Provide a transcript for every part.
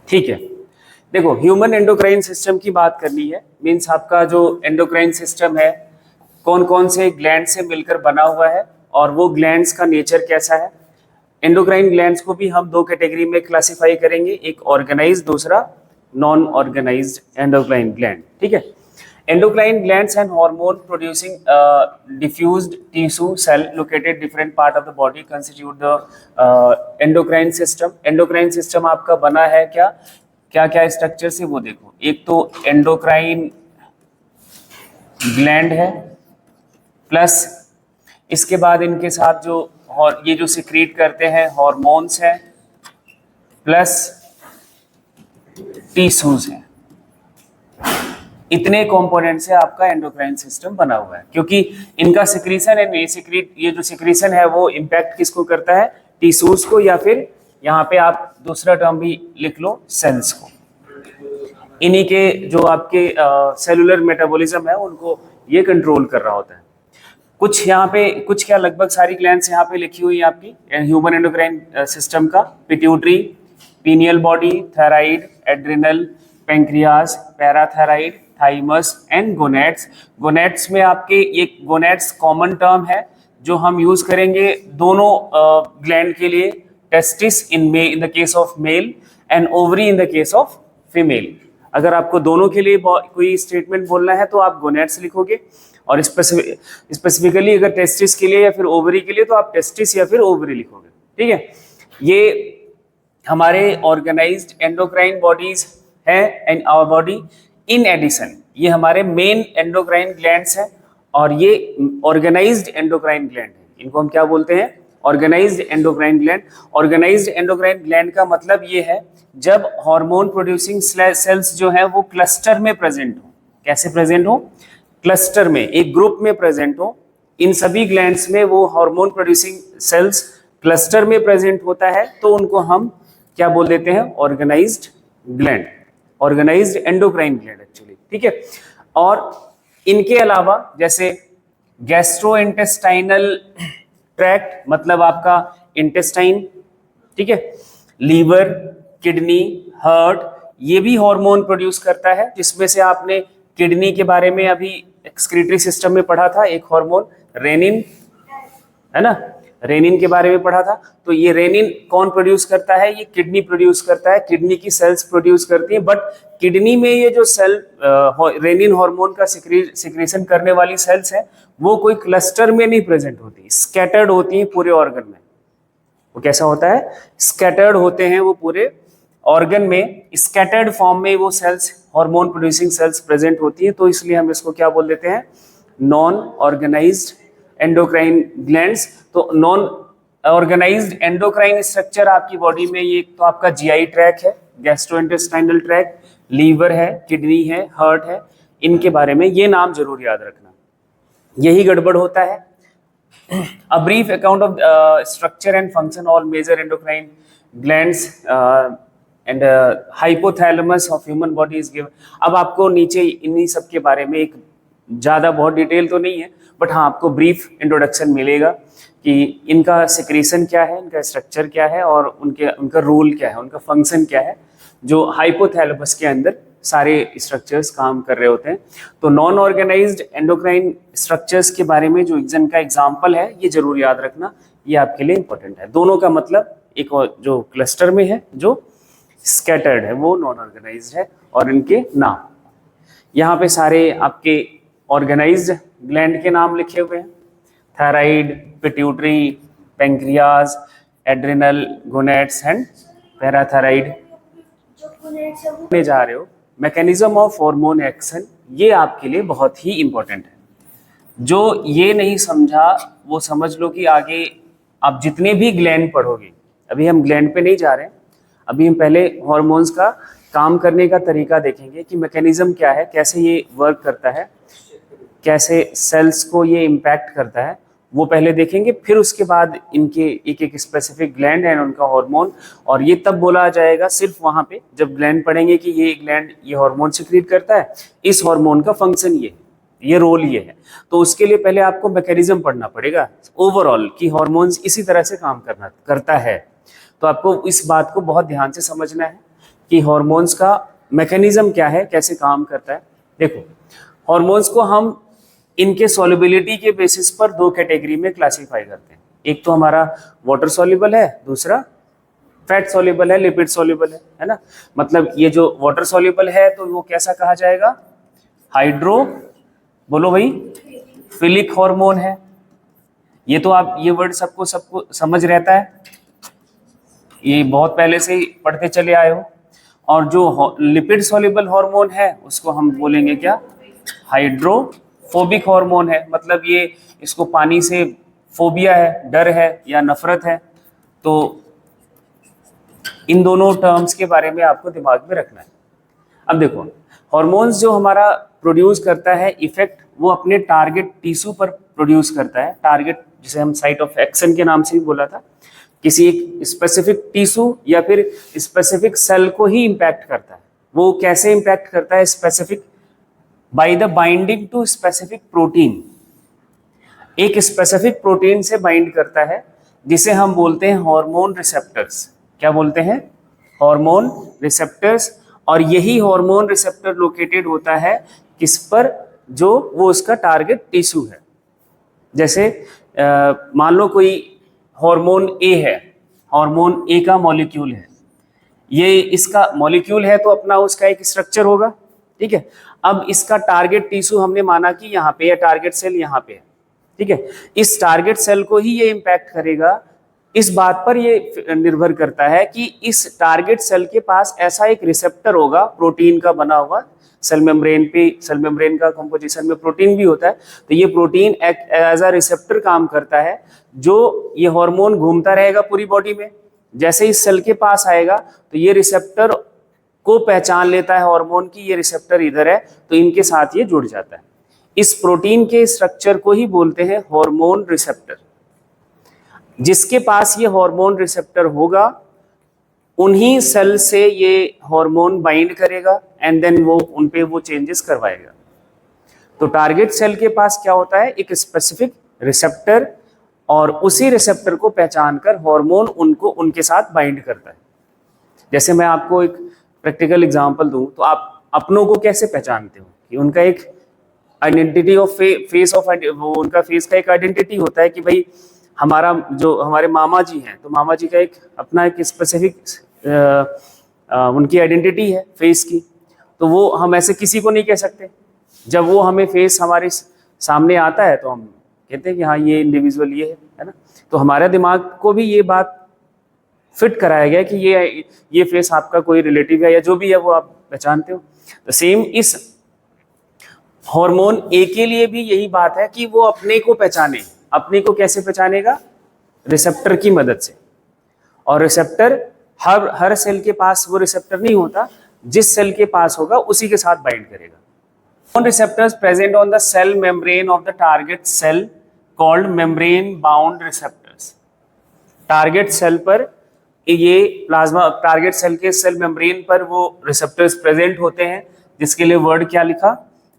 ठीक है, देखो ह्यूमन एंडोक्राइन सिस्टम की बात करनी है। मीन्स आपका जो एंडोक्राइन सिस्टम है कौन कौन से ग्लैंड से मिलकर बना हुआ है और वो ग्लैंड्स का नेचर कैसा है। एंडोक्राइन ग्लैंड्स को भी हम दो कैटेगरी में क्लासिफाई करेंगे, एक ऑर्गेनाइज, दूसरा नॉन ऑर्गेनाइज्ड एंडोक्राइन ग्लैंड। ठीक है, endocrine glands and hormone producing diffused tissue cell located different part of the body constitute the endocrine system। endocrine system आपका बना है क्या क्या क्या स्ट्रक्चर से वो देखो। एक तो एंडोक्राइन ग्लैंड है, प्लस इसके बाद इनके साथ जो ये जो सिक्रीट करते हैं हॉर्मोन्स हैं, प्लस टिश्यूज हैं। इतने कंपोनेंट से आपका एंडोक्राइन सिस्टम बना हुआ है, क्योंकि इनका सिक्रीशन है, ये जो सिक्रीशन है वो इम्पैक्ट किसको करता है, टिश्यूज को, या फिर यहाँ पे आप दूसरा टर्म भी लिख लो सेल्स को। इन्हीं के जो आपके सेलुलर मेटाबॉलिज्म है उनको ये कंट्रोल कर रहा होता है। कुछ यहाँ पे कुछ क्या लगभग सारी ग्लैंड्स यहाँ पे लिखी हुई है आपकी ह्यूमन एंडोक्राइन सिस्टम का। Pituitary, pineal body, thyroid, adrenal, pancreas, parathyroid, thymus and gonads. Gonads में आपके एक गोनेट्स कॉमन टर्म है जो हम यूज करेंगे दोनों ग्लैंड के लिए, testis in the case of male and ovary in the case of female. अगर आपको दोनों के लिए कोई स्टेटमेंट बोलना है तो आप गोनेट्स लिखोगे, और स्पेसिफिकली अगर टेस्टिस के लिए या फिर ओवरी के लिए तो आप टेस्टिस या फिर ओवरी लिखोगे। ठीक है, ये हमारे ऑर्गेनाइज्ड एंडोक्राइन बॉडीज हैं in our body. In addition ये हमारे मेन एंडोक्राइन ग्लैंड्स हैं और ये ऑर्गेनाइज्ड एंडोक्राइन ग्लैंड है। इनको हम क्या बोलते हैं, organised endocrine gland. Organised endocrine gland का मतलब ये है जब हार्मोन प्रोड्यूसिंग सेल्स जो है वो क्लस्टर में प्रेजेंट हो। कैसे प्रेजेंट हो, क्लस्टर में, एक ग्रुप में प्रेजेंट हो। इन सभी ग्लैंड्स में वो हार्मोन प्रोड्यूसिंग सेल्स क्लस्टर में प्रेजेंट होता है तो उनको हम क्या बोल देते हैं, organised gland, organised endocrine gland actually. ठीक है, और इनके अलावा जैसे गैस्ट्रोइंटेस्टाइनल ट्रैक्ट मतलब आपका इंटेस्टाइन, ठीक है, लीवर, किडनी, हार्ट, ये भी हार्मोन प्रोड्यूस करता है, जिसमें से आपने किडनी के बारे में अभी एक्सक्रीटरी सिस्टम में पढ़ा था, एक हार्मोन रेनिन, है ना, रेनिन के बारे में पढ़ा था। तो ये रेनिन कौन प्रोड्यूस करता है, ये किडनी प्रोड्यूस करता है, किडनी की सेल्स प्रोड्यूस करती हैं। बट किडनी में ये जो सेल रेनिन हार्मोन का सिक्रीशन करने वाली सेल्स है वो कोई क्लस्टर में नहीं प्रेजेंट होती, स्कैटर्ड होती हैं पूरे ऑर्गन में। वो कैसा होता है, स्कैटर्ड होते हैं वो पूरे ऑर्गन में, स्कैटर्ड फॉर्म में वो cells, hormone producing cells present होती है। तो इसलिए हम इसको क्या बोल देते हैं, नॉन ऑर्गेनाइज्ड एंडोक्राइन ग्लैंड्स। तो नॉन ऑर्गेनाइज्ड एंडोक्राइन स्ट्रक्चर आपकी बॉडी में ये तो आपका जीआई ट्रैक है, गैस्ट्रोइंटेस्टाइनल ट्रैक, लीवर है, किडनी है, हार्ट है। इनके बारे में ये नाम जरूर याद रखना, यही गड़बड़ होता है। A brief account of structure and function all major endocrine glands and hypothalamus of human body is given। अब आपको नीचे इन्हीं सब के बारे में एक ज़्यादा बहुत डिटेल तो नहीं है, बट हाँ आपको ब्रीफ इंट्रोडक्शन मिलेगा कि इनका सिक्रीशन क्या है, इनका स्ट्रक्चर क्या है और उनका रोल क्या है, उनका फंक्शन क्या है, जो हाइपोथैलेमस के अंदर सारे स्ट्रक्चर्स काम कर रहे होते हैं। तो नॉन ऑर्गेनाइज्ड एंडोक्राइन स्ट्रक्चर्स के बारे में जो का एग्जांपल है ये जरूर याद रखना, ये आपके लिए इंपॉर्टेंट है। दोनों का मतलब, एक जो क्लस्टर में है, जो स्कैटर्ड है, वो नॉन ऑर्गेनाइज्ड है। और इनके नाम यहाँ पे सारे आपके ऑर्गेनाइज्ड ग्लैंड के नाम लिखे हुए हैं, thyroid, pituitary, pancreas, adrenal, gonads and parathyroid. में जा रहे हो मैकेनिज्म ऑफ हार्मोन एक्शन, ये आपके लिए बहुत ही इंपॉर्टेंट है। जो ये नहीं समझा वो समझ लो कि आगे आप जितने भी ग्लैंड पढ़ोगे, अभी हम ग्लैंड पे नहीं जा रहे हैं, अभी हम पहले हार्मोन्स का काम करने का तरीका देखेंगे कि मैकेनिज्म क्या है, कैसे ये वर्क करता है, कैसे सेल्स को ये इम्पैक्ट करता है, वो पहले देखेंगे। फिर उसके बाद इनके एक एक स्पेसिफिक ग्लैंड है, उनका हार्मोन, और ये तब बोला जाएगा सिर्फ वहाँ पे जब ग्लैंड पढ़ेंगे कि ये ग्लैंड ये हार्मोन सिक्रीट करता है, इस हार्मोन का फंक्शन ये रोल ये है। तो उसके लिए पहले आपको मैकेनिज्म पढ़ना पड़ेगा ओवरऑल कि हार्मोन्स इसी तरह से काम करता है। तो आपको इस बात को बहुत ध्यान से समझना है कि हॉर्मोन्स का मैकेनिज्म क्या है, कैसे काम करता है। देखो, हॉर्मोन्स को हम इनके सॉल्युबिलिटी के बेसिस पर दो कैटेगरी में क्लासिफाई करते हैं। एक तो हमारा वाटर सॉल्युबल है, दूसरा फैट सॉल्युबल है, लिपिड सॉल्युबल है ना। मतलब ये जो वाटर सॉल्युबल है तो वो कैसा कहा जाएगा, हाइड्रो, बोलो भाई, फिलिक हार्मोन है। ये तो आप ये वर्ड सबको समझ रहता है, ये बहुत पहले से ही पढ़ते चले आए हो। और जो लिपिड सॉल्युबल हार्मोन है उसको हम बोलेंगे क्या, हाइड्रोफोबिक हार्मोन है। मतलब ये इसको पानी से फोबिया है, डर है या नफरत है। तो इन दोनों टर्म्स के बारे में आपको दिमाग में रखना है। अब देखो, हार्मोन्स जो हमारा प्रोड्यूस करता है इफेक्ट, वो अपने टारगेट टिश्यू पर प्रोड्यूस करता है। टारगेट जिसे हम साइट ऑफ एक्शन के नाम से भी बोला था, किसी एक स्पेसिफिक टिश्यू या फिर स्पेसिफिक सेल को ही इंपैक्ट करता है। वो कैसे इंपैक्ट करता है, specific by the binding to specific protein. एक स्पेसिफिक प्रोटीन से बाइंड करता है जिसे हम बोलते हैं हार्मोन रिसेप्टर्स। क्या बोलते हैं, हार्मोन रिसेप्टर्स। और यही हार्मोन रिसेप्टर लोकेटेड होता है किस पर, जो वो उसका टारगेट टिश्यू है। जैसे मान लो कोई हार्मोन ए है, हार्मोन ए का मॉलिक्यूल है, ये इसका मॉलिक्यूल है तो अपना उसका एक स्ट्रक्चर होगा, ठीक है। अब इसका टारगेट टिश्यू हमने माना कि यहाँ पे है, टारगेट सेल यहाँ पे है, ठीक है। इस टारगेट सेल को ही ये इम्पैक्ट करेगा। इस बात पर ये निर्भर करता है कि इस टारगेट सेल के पास ऐसा एक रिसेप्टर होगा, प्रोटीन का बना हुआ, सेल मेम्ब्रेन पे, सेल मेम्ब्रेन का कंपोजिशन में प्रोटीन भी होता है, तो ये प्रोटीन एज अ रिसेप्टर काम करता है। जो ये हार्मोन घूमता रहेगा पूरी बॉडी में, जैसे इस सेल के पास आएगा तो ये रिसेप्टर को पहचान लेता है हार्मोन की, ये रिसेप्टर इधर है, तो इनके साथ ये जुड़ जाता है। इस प्रोटीन के स्ट्रक्चर को ही बोलते हैं हार्मोन रिसेप्टर। जिसके पास ये हार्मोन रिसेप्टर होगा उन्हीं सेल से ये हार्मोन बाइंड करेगा एंड देन वो उन पे वो चेंजेस करवाएगा। तो टारगेट सेल के पास क्या होता है, एक स्पेसिफिक रिसेप्टर, और उसी रिसेप्टर को पहचान कर हार्मोन उनको उनके साथ बाइंड करता है। जैसे मैं आपको एक प्रैक्टिकल एग्जांपल दूं तो आप अपनों को कैसे पहचानते हो कि उनका एक आइडेंटिटी ऑफ फेस ऑफ, वो उनका फेस का एक आइडेंटिटी होता है कि भाई हमारा जो हमारे मामा जी हैं तो मामा जी का एक अपना एक स्पेसिफिक उनकी आइडेंटिटी है फेस की। तो वो हम ऐसे किसी को नहीं कह सकते। जब वो हमें फेस हमारे सामने आता है तो हम कहते हैं कि हाँ ये इंडिविजुअल ये है ना। तो हमारे दिमाग को भी ये बात फिट कराया गया कि ये फेस आपका कोई रिलेटिव है या जो भी है वो आप पहचानते हो। तो सेम इस हार्मोन ए के लिए भी यही बात है कि वो अपने को पहचाने। अपने को कैसे पहचानेगा, रिसेप्टर की मदद से। और रिसेप्टर हर सेल के पास वो रिसेप्टर नहीं होता, जिस सेल के पास होगा उसी के साथ बाइंड करेगा। Hormone receptors present on the cell membrane of the target cell called membrane bound receptors। Target cell पर ये प्लाज्मा, टारगेट सेल के सेल मेम्ब्रेन पर वो रिसेप्टर्स प्रेजेंट होते हैं, जिसके लिए वर्ड क्या लिखा,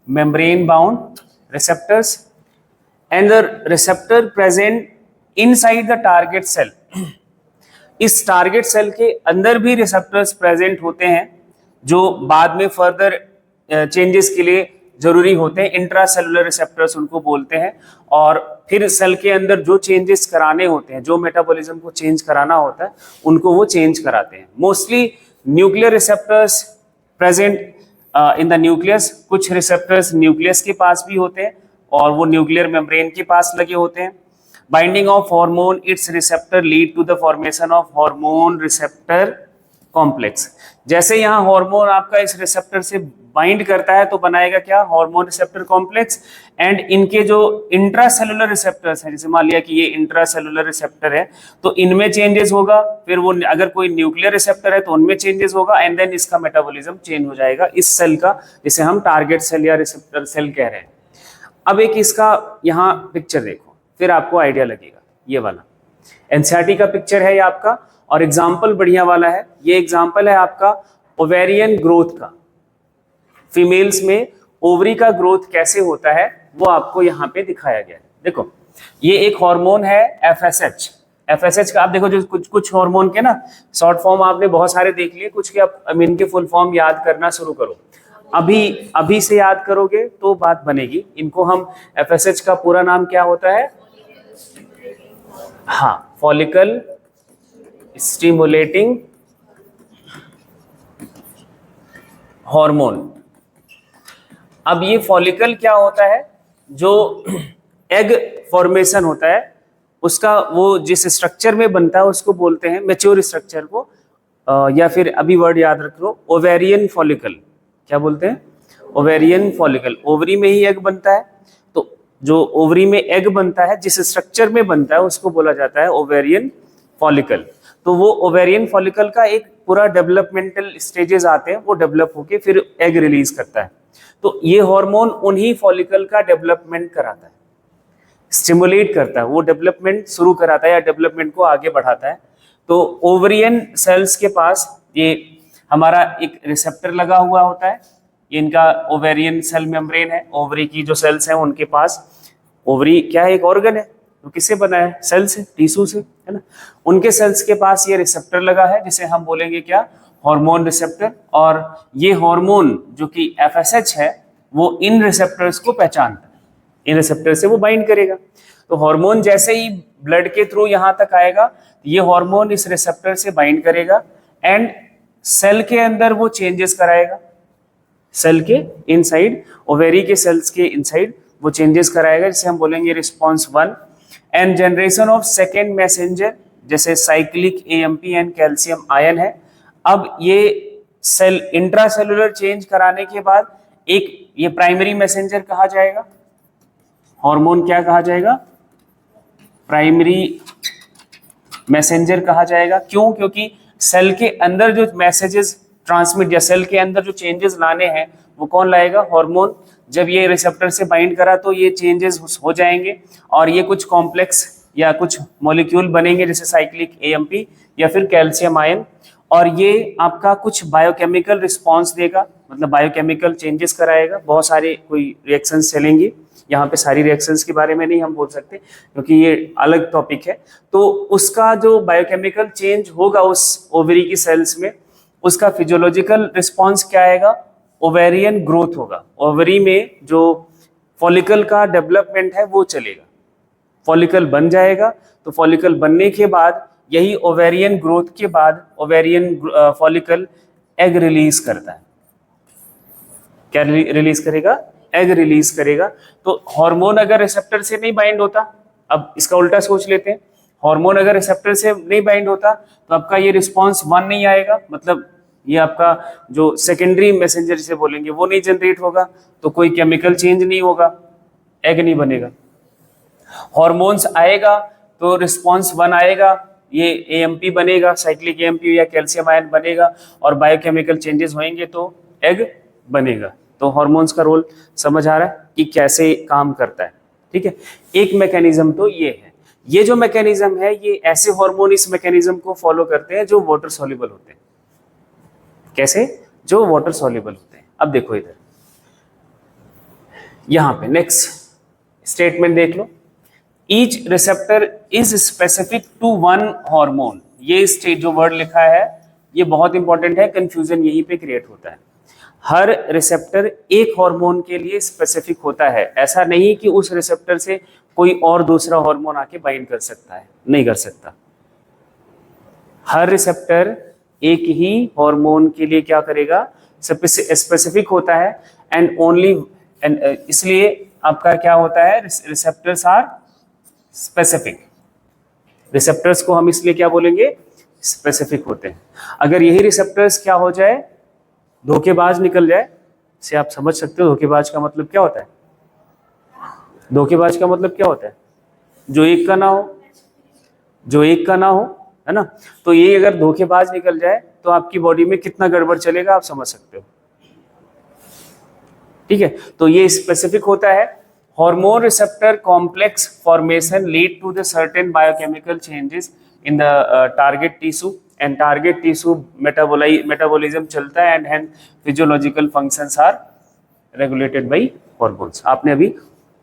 membrane bound receptors. And the receptor present inside the target cell. इस टारगेट सेल के अंदर भी रिसेप्टर्स प्रेजेंट होते हैं जो बाद में फर्दर चेंजेस के लिए जरूरी होते हैं। इंट्रासेलुलर रिसेप्टर्स उनको बोलते हैं। और फिर सेल के अंदर जो चेंजेस कराने होते हैं, जो मेटाबॉलिज्म को चेंज कराना होता है, उनको वो चेंज कराते हैं। Mostly nuclear receptors present in the nucleus. कुछ रिसेप्टर्स न्यूक्लियस के पास भी होते हैं और वो न्यूक्लियर मेम्ब्रेन के पास लगे होते हैं। Binding of hormone its receptor lead to the formation of hormone receptor complex. जैसे यहाँ हार्मोन आपका इस रिसेप्टर से बाइंड करता है तो बनाएगा क्या, हार्मोन रिसेप्टर कॉम्प्लेक्स। एंड इनके जो इंट्रासेलुलर रिसेप्टर्स हैं, जैसे मान लिया कि ये इंट्रासेलुलर रिसेप्टर है तो इनमें चेंजेस होगा। फिर वो अगर कोई न्यूक्लियर रिसेप्टर है तो उनमें चेंजेस होगा एंड देन इसका मेटाबॉलिज्म चेंज हो जाएगा इस सेल का, जिसे हम टारगेट सेल या रिसेप्टर सेल कह रहे हैं। अब एक इसका यहाँ पिक्चर देखो, फिर आपको आइडिया लगेगा। ये वाला एनसीईआरटी का पिक्चर है ये आपका, और एग्जाम्पल बढ़िया वाला है। ये एग्जाम्पल है आपका ओवेरियन ग्रोथ का। फीमेल्स में ओवरी का ग्रोथ कैसे होता है वो आपको यहाँ पे दिखाया गया है। देखो, ये एक हार्मोन है FSH, एफएसएच का आप देखो, जो कुछ कुछ हार्मोन के ना शॉर्ट फॉर्म आपने बहुत सारे देख लिए, कुछ के अब इनके फुल फॉर्म याद करना शुरू करो। अभी अभी से याद करोगे तो बात बनेगी। इनको हम, एफएसएच का पूरा नाम क्या होता है? हाँ, फॉलिकल स्टिमुलेटिंग हार्मोन। अब ये फॉलिकल क्या होता है? जो एग फॉर्मेशन होता है उसका, वो जिस स्ट्रक्चर में बनता है उसको बोलते हैं मैच्योर स्ट्रक्चर को, या फिर अभी वर्ड याद रख लो, ओवेरियन फॉलिकल। क्या बोलते हैं? Ovarian follicle. ओवरी में ही एग बनता है, तो जो ओवरी में एग बनता है जिस स्ट्रक्चर में बनता है उसको बोला जाता है ओवेरियन फॉलिकल। तो वो ओवेरियन फॉलिकल का एक पूरा डेवलपमेंटल स्टेजेस आते हैं, वो डेवलप होके फिर एग रिलीज करता है। तो ये हार्मोन उन्हीं फॉलिकल का डेवलपमेंट कराता है, स्टिमुलेट करता है, वो डेवलपमेंट शुरू कराता है या डेवलपमेंट को आगे बढ़ाता है। तो ओवरियन सेल्स के पास ये हमारा एक रिसेप्टर लगा हुआ होता है, ये इनका ओवेरियन सेल मेम्ब्रेन है। ओवरी की जो सेल्स हैं उनके पास, ओवरी क्या है? एक ऑर्गन है, तो किससे बना है? सेल से, टिश्यू से, है ना। उनके सेल्स के पास ये रिसेप्टर लगा है जिसे हम बोलेंगे क्या? Hormone receptor. और ये हार्मोन जो कि एफएसएच है वो इन रिसेप्टर्स को पहचानता है, इन रिसेप्टर से वो बाइंड करेगा। तो हार्मोन जैसे ही ब्लड के थ्रू यहाँ तक आएगा, ये हार्मोन इस रिसेप्टर से बाइंड करेगा एंड सेल के अंदर वो चेंजेस कराएगा। सेल के इनसाइड, ओवेरी के सेल्स के इनसाइड वो चेंजेस कराएगा, जिसे हम बोलेंगे response 1 and generation of second messenger, जैसे cyclic AMP and calcium ion है। अब ये सेल इंट्रासेलुलर चेंज कराने के बाद एक ये प्राइमरी मैसेंजर कहा जाएगा, हार्मोन क्या कहा जाएगा? प्राइमरी मैसेंजर कहा जाएगा। क्यों? क्योंकि सेल के अंदर जो मैसेजेस ट्रांसमिट या सेल के अंदर जो चेंजेस लाने हैं वो कौन लाएगा? हार्मोन। जब ये रिसेप्टर से बाइंड करा तो ये चेंजेस हो जाएंगे और ये कुछ कॉम्प्लेक्स या कुछ मॉलिक्यूल बनेंगे, जैसे साइक्लिक एएमपी या फिर कैल्शियम आयन, और ये आपका कुछ बायोकेमिकल रिस्पॉन्स देगा, मतलब बायोकेमिकल चेंजेस कराएगा। बहुत सारे कोई रिएक्शंस चलेंगी, यहाँ पे सारी रिएक्शंस के बारे में नहीं हम बोल सकते क्योंकि ये अलग टॉपिक है। तो उसका जो बायोकेमिकल चेंज होगा उस ओवरी की सेल्स में, उसका फिजियोलॉजिकल रिस्पॉन्स क्या आएगा? ओवेरियन ग्रोथ होगा। ओवरी में जो फॉलिकल का डेवलपमेंट है वो चलेगा, फॉलिकल बन जाएगा। तो फॉलिकल बनने के बाद यही ओवेरियन ग्रोथ के बाद ओवेरियन फॉलिकल एग रिलीज करता है। क्या रिलीज करेगा? एग रिलीज करेगा। तो हार्मोन अगर रिसेप्टर से नहीं बाइंड होता, अब इसका उल्टा सोच लेते हैं, हार्मोन अगर रिसेप्टर से नहीं बाइंड होता तो आपका ये रिस्पॉन्स 1 नहीं आएगा, मतलब ये आपका जो सेकेंडरी मैसेंजर जिसे बोलेंगे वो नहीं जनरेट होगा, तो कोई केमिकल चेंज नहीं होगा, एग नहीं बनेगा। हार्मोन्स आएगा तो रिस्पॉन्स 1 आएगा, ये एएमपी बनेगा, साइक्लिक एएमपी या कैल्शियम आयन बनेगा और बायोकेमिकल चेंजेस होंगे तो एग बनेगा। तो हार्मोन्स का रोल समझ आ रहा है कि कैसे काम करता है, ठीक है। एक मैकेनिज्म तो ये है। ये जो मैकेनिज्म है, ये ऐसे हार्मोन इस मैकेनिज्म को फॉलो करते हैं जो वाटर सॉल्युबल होते हैं। कैसे? जो वाटर सॉल्युबल होते हैं। अब देखो इधर, यहां पे नेक्स्ट स्टेटमेंट देख लो, each receptor is specific to one hormone. ये स्टेट जो वर्ड लिखा है ये बहुत इंपॉर्टेंट है, कंफ्यूजन यहीं पे क्रिएट होता है। हर रिसेप्टर एक हार्मोन के लिए स्पेसिफिक होता है, ऐसा नहीं कि उस रिसेप्टर से कोई और दूसरा हार्मोन आके बाइंड कर सकता है, नहीं कर सकता। हर रिसेप्टर एक ही हार्मोन के लिए क्या करेगा? स्पेसिफिक होता है एंड ओनली, इसलिए आपका क्या होता है? Receptors are specific. रिसेप्टर्स को हम इसलिए क्या बोलेंगे? स्पेसिफिक होते हैं। अगर यही रिसेप्टर्स क्या हो जाए, धोखेबाज निकल जाए, से आप समझ सकते हो धोखेबाज का मतलब क्या होता है। धोखेबाज का मतलब क्या होता है? जो एक का ना हो, जो एक का ना हो, है ना। तो ये अगर धोखेबाज निकल जाए तो आपकी बॉडी में कितना गड़बड़ चलेगा आप समझ सकते हो, ठीक है। तो ये स्पेसिफिक होता है। Hormone receptor complex formation lead to the certain biochemical changes in the target tissue and target tissue metabolism चलता है and hence physiological functions are regulated by hormones. आपने अभी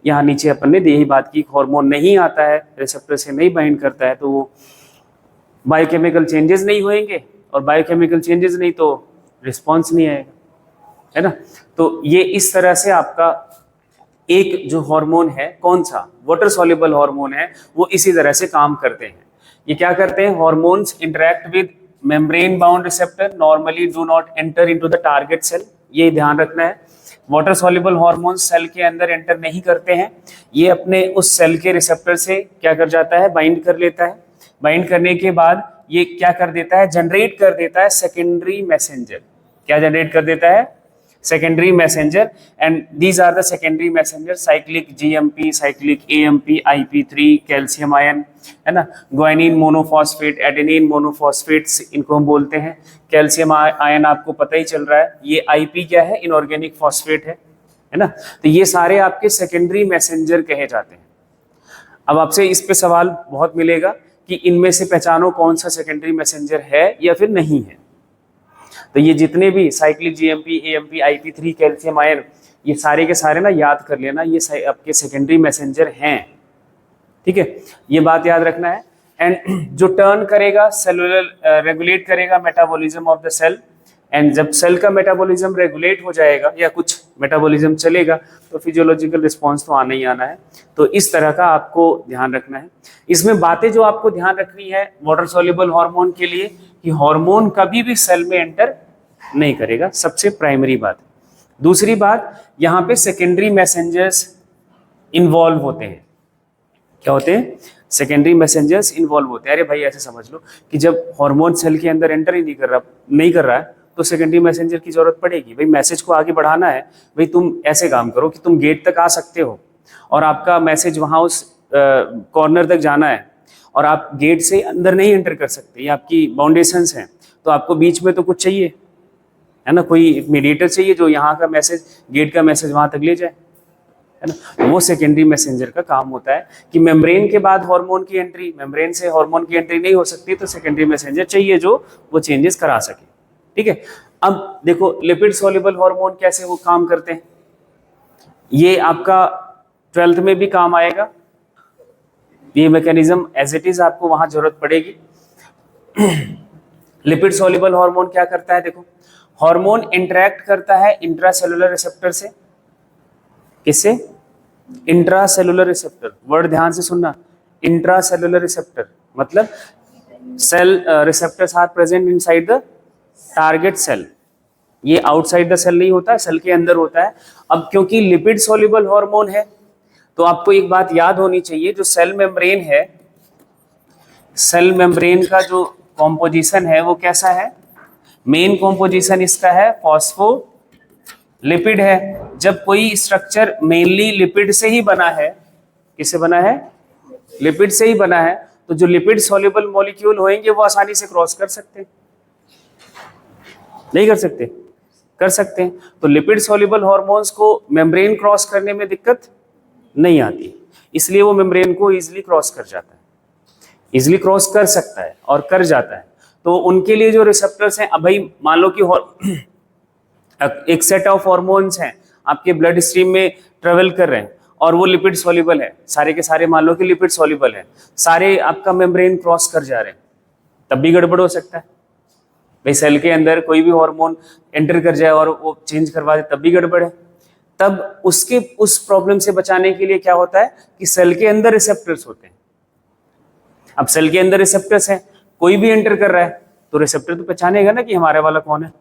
यहाँ नीचे अपन ने यही बात की, हार्मोन नहीं आता है, रिसेप्टर से नहीं बाइंड करता है, तो वो बायोकेमिकल चेंजेस नहीं होंगे, और बायोकेमिकल चेंजेस नहीं तो रिस्पॉन्स नहीं आएगा, है ना। तो ये इस तरह से आपका एक जो हार्मोन है, कौन सा वाटर सॉल्युबल हार्मोन है, वो इसी तरह से काम करते हैं। ये क्या करते हैं, hormones interact with membrane bound receptor, normally do not enter into the target cell, ये ध्यान रखना है। वाटर सॉल्युबल हार्मोन्स सेल के अंदर एंटर नहीं करते हैं, ये अपने उस सेल के रिसेप्टर से क्या कर जाता है, बाइंड कर लेता है। बाइंड करने के बाद ये क्या कर देता है, जनरेट कर देता है सेकेंडरी मैसेंजर। क्या जनरेट कर देता है, secondary messenger, and these are the secondary messenger, cyclic GMP, cyclic AMP, IP3, calcium ion, है ना, ग्वानिन मोनोफॉस्फेट, एडेनिन मोनोफॉस्फेट्स इनको हम बोलते हैं। कैल्शियम आयन आपको पता ही चल रहा है, ये IP क्या है, इनऑर्गेनिक फॉस्फेट है ना। तो ये सारे आपके सेकेंडरी मैसेंजर कहे जाते हैं। अब आपसे इस पे सवाल बहुत मिलेगा कि इनमें से पहचानो कौन सा सेकेंडरी मैसेंजर है या फिर नहीं है। तो ये जितने भी cyclic GMP, AMP, IP3, calcium ion, ये सारे के सारे ना याद कर लेना, ये आपके सेकेंडरी मैसेंजर हैं, ठीक है, ये बात याद रखना है। एंड जो टर्न करेगा सेलुलर, रेगुलेट करेगा metabolism of the cell, and जब सेल का मेटाबॉलिज्म रेगुलेट हो जाएगा या कुछ मेटाबॉलिज्म चलेगा तो फिजियोलॉजिकल रिस्पॉन्स तो आना ही आना है। तो इस तरह का आपको ध्यान रखना है। इसमें बातें जो आपको ध्यान रखनी है वाटर सॉल्युबल हार्मोन के लिए, कि हार्मोन कभी भी सेल में एंटर नहीं करेगा, सबसे प्राइमरी बात। दूसरी बात, यहाँ पे सेकेंडरी मैसेंजर्स इन्वॉल्व होते हैं। क्या होते हैं, सेकेंडरी मैसेंजर्स इन्वॉल्व होते हैं। अरे भाई ऐसे समझ लो कि जब हार्मोन सेल के अंदर एंटर ही नहीं कर रहा है तो सेकेंडरी मैसेंजर की जरूरत पड़ेगी। भाई मैसेज को आगे बढ़ाना है, भाई तुम ऐसे काम करो कि तुम गेट तक आ सकते हो और आपका मैसेज वहाँ उस कॉर्नर तक जाना है, और आप गेट से अंदर नहीं एंटर कर सकते, ये आपकी बाउंडेशंस हैं, तो आपको बीच में तो कुछ चाहिए, है ना, कोई मीडिएटर चाहिए जो यहाँ का मैसेज, गेट का मैसेज वहाँ तक ले जाए, है ना। तो वो सेकेंडरी मैसेंजर का काम होता है कि मेम्ब्रेन के बाद हार्मोन की एंट्री, मेम्ब्रेन से हार्मोन की एंट्री नहीं हो सकती, तो सेकेंडरी मैसेंजर चाहिए जो वो चेंजेस करा सके, ठीक है। अब देखो लिपिड सॉल्युबल हार्मोन कैसे वो काम करते हैं, ये आपका 12th में भी काम आएगा, ये मैकेनिज्म एज इट इज आपको वहां जरूरत पड़ेगी। लिपिड सॉल्युबल हार्मोन क्या करता है, देखो हार्मोन इंटरेक्ट करता है इंट्रासेलुलर रिसेप्टर से, किससे, इंट्रासेलुलर रिसेप्टर, वर्ड ध्यान से सुनना, इंट्रासेलुलर रिसेप्टर मतलब cell receptors are present inside the target cell, ये आउटसाइड द सेल नहीं होता, सेल के अंदर होता है। अब क्योंकि लिपिड सॉल्युबल हार्मोन है तो आपको एक बात याद होनी चाहिए, जो सेल मेम्ब्रेन है, सेल मेम्ब्रेन का जो कॉम्पोजिशन है वो कैसा है, मेन कॉम्पोजिशन इसका है फॉस्फोलिपिड है। जब कोई स्ट्रक्चर मेनली लिपिड से ही बना है, किससे बना है, लिपिड से ही बना है, तो जो लिपिड सॉल्युबल मॉलिक्यूल होंगे वो आसानी से क्रॉस कर सकते हैं, नहीं कर सकते, कर सकते हैं। तो लिपिड सॉल्युबल हार्मोन्स को मेम्ब्रेन क्रॉस करने में दिक्कत नहीं आती, इसलिए वो मेम्ब्रेन को इजीली क्रॉस कर जाता है, इजीली क्रॉस कर सकता है और कर जाता है। तो उनके लिए जो रिसेप्टर्स हैं, अब भाई मान लो कि एक सेट ऑफ हार्मोन्स हैं आपके ब्लड स्ट्रीम में ट्रेवल कर रहे हैं और वो लिपिड सॉल्युबल है, सारे के सारे मान लो कि लिपिड सॉल्युबल है, सारे आपका मेम्ब्रेन क्रॉस कर जा रहे हैं, तब भी गड़बड़ हो सकता है। भाई सेल के अंदर कोई भी हार्मोन एंटर कर जाए और वो चेंज करवा दे, तब भी गड़बड़ है। तब उसके उस प्रॉब्लम से बचाने के लिए क्या होता है कि सेल के अंदर रिसेप्टर्स होते हैं। अब सेल के अंदर रिसेप्टर्स हैं, कोई भी एंटर कर रहा है तो रिसेप्टर तो पहचानेगा ना कि हमारे वाला कौन है,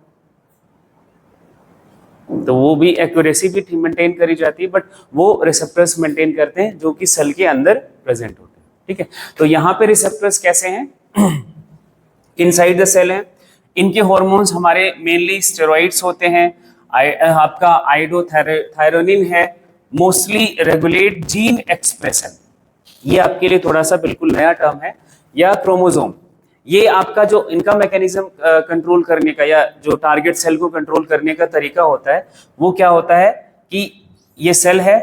तो वो भी एक्यूरेसी भी मेंटेन करी जाती है, बट वो रिसेप्टर्स मेंटेन करते हैं जो कि सेल के अंदर प्रेजेंट होते हैं, ठीक है। तो यहाँ पे रिसेप्टर्स कैसे हैं, इनसाइड द सेल हैं। इनके हार्मोन्स हमारे मेनली स्टेरॉइड्स होते हैं, आपका आइडोथायरोनिन है, मोस्टली रेगुलेट जीन एक्सप्रेशन, ये आपके लिए थोड़ा सा बिल्कुल नया टर्म है, या क्रोमोसोम, ये आपका जो इनका मैकेनिज्म कंट्रोल करने का या जो टारगेट सेल को कंट्रोल करने का तरीका होता है वो क्या होता है कि ये सेल है,